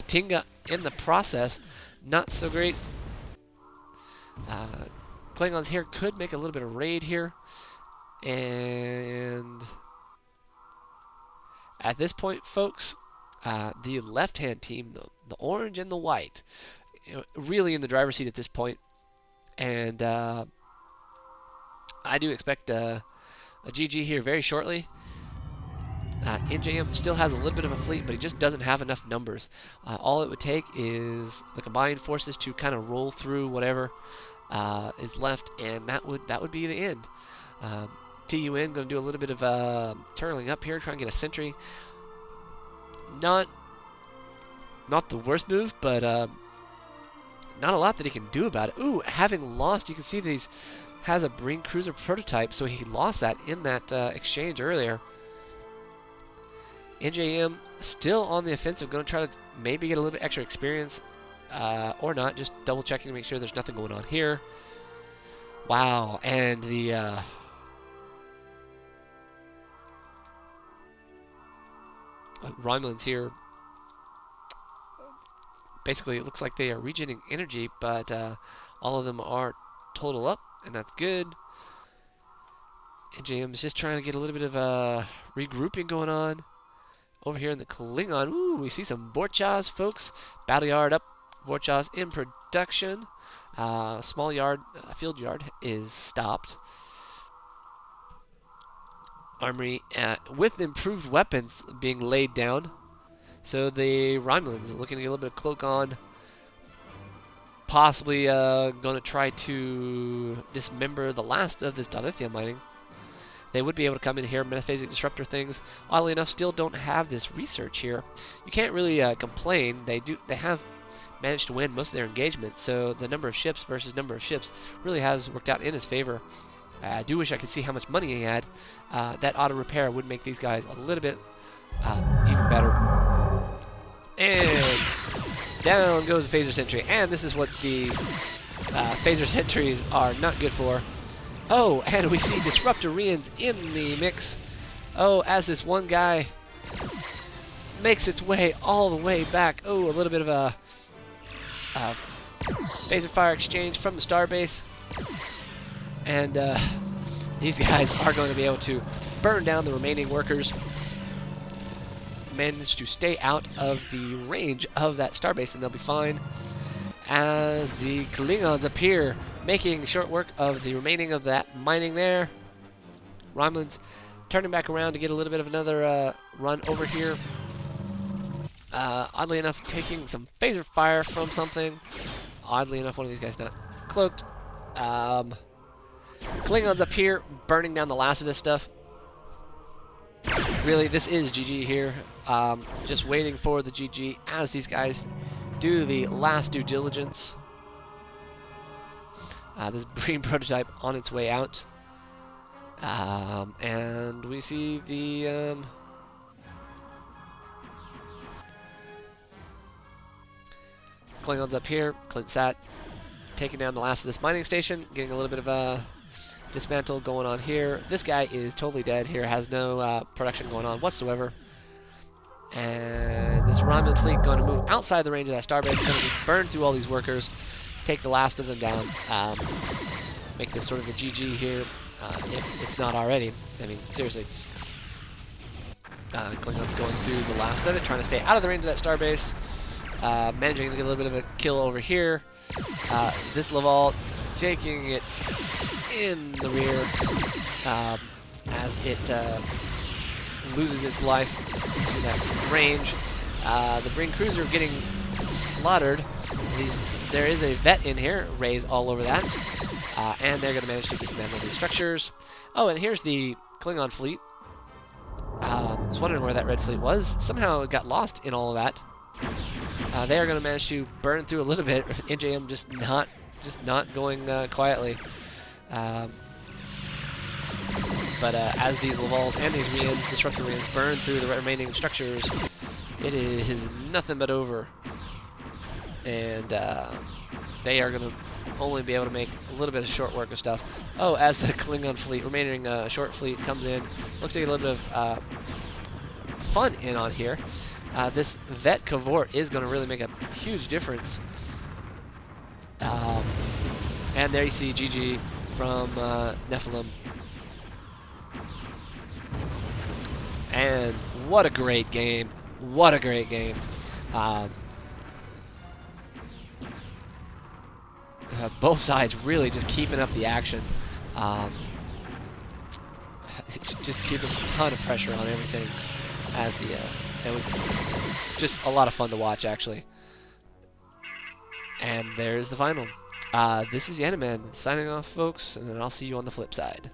Tinga in the process. Not so great. Klingons here could make a little bit of raid here. And at this point, folks, the left-hand team, the orange and the white, really in the driver's seat at this point. And I do expect a GG here very shortly. NJM still has a little bit of a fleet, but he just doesn't have enough numbers. All it would take is the combined forces to kind of roll through whatever is left, and that would be the end. TUN going to do a little bit of turtling up here, trying to get a sentry. Not the worst move, but not a lot that he can do about it. Ooh, having lost, you can see that has a Marine cruiser prototype, so he lost that in that exchange earlier. NJM still on the offensive, going to try to maybe get a little bit extra experience, or not, just double checking to make sure there's nothing going on here. Wow, and the Romulans here, basically it looks like they are regenerating energy, but all of them are total up, and that's good. NJM is just trying to get a little bit of regrouping going on. Over here in the Klingon, ooh, we see some Vorchas, folks. Battle yard up, Vorchas in production. Small yard, field yard is stopped. Armory with improved weapons being laid down. So the Romulans are looking to get a little bit of cloak on. Possibly going to try to dismember the last of this dilithium mining. They would be able to come in here, metaphasic disruptor things. Oddly enough, still don't have this research here. You can't really complain. They have managed to win most of their engagements, so the number of ships versus number of ships really has worked out in his favor. I do wish I could see how much money he had. That auto repair would make these guys a little bit even better. And down goes the phaser sentry, and this is what these phaser sentries are not good for. Oh, and we see Disruptorians in the mix. Oh, as this one guy makes its way all the way back. Oh, a little bit of a phaser fire exchange from the starbase. And these guys are going to be able to burn down the remaining workers. Manage to stay out of the range of that starbase, and they'll be fine. As the Klingons appear, making short work of the remaining of that mining there. Romulans turning back around to get a little bit of another run over here. Oddly enough, taking some phaser fire from something. Oddly enough, one of these guys not cloaked. Klingons up here, burning down the last of this stuff. Really, this is GG here. Just waiting for the GG as these guys do the last due diligence. This Marine prototype on its way out. And we see the Klingons up here. Clintsat taking down the last of this mining station, getting a little bit of a dismantle going on here. This guy is totally dead here, has no production going on whatsoever. And this Romulan fleet going to move outside the range of that starbase, going to burn through all these workers, take the last of them down, make this sort of a GG here, if it's not already. I mean, seriously. Klingons going through the last of it, trying to stay out of the range of that starbase, managing to get a little bit of a kill over here. This Laval taking it in the rear as it loses its life to that range. The Marine cruiser getting slaughtered. There is a vet in here, Ray's all over that, and they're going to manage to dismantle these structures. Oh, and here's the Klingon fleet. I was wondering where that red fleet was. Somehow it got lost in all of that. They are going to manage to burn through a little bit. NJM just not going quietly. But as these Lavals and these Rians, Disruptor Rians, burn through the remaining structures, it is nothing but over. And they are going to only be able to make a little bit of short work of stuff. Oh, as the Klingon fleet, remaining short fleet comes in, looks to get a little bit of fun in on here. this Vet Cavort is going to really make a huge difference. And there you see GG from Nephalim. And what a great game. What a great game. Both sides really just keeping up the action. Just giving a ton of pressure on everything as the it was just a lot of fun to watch, actually. And there's the final. This is Njm1983 signing off, folks, and then I'll see you on the flip side.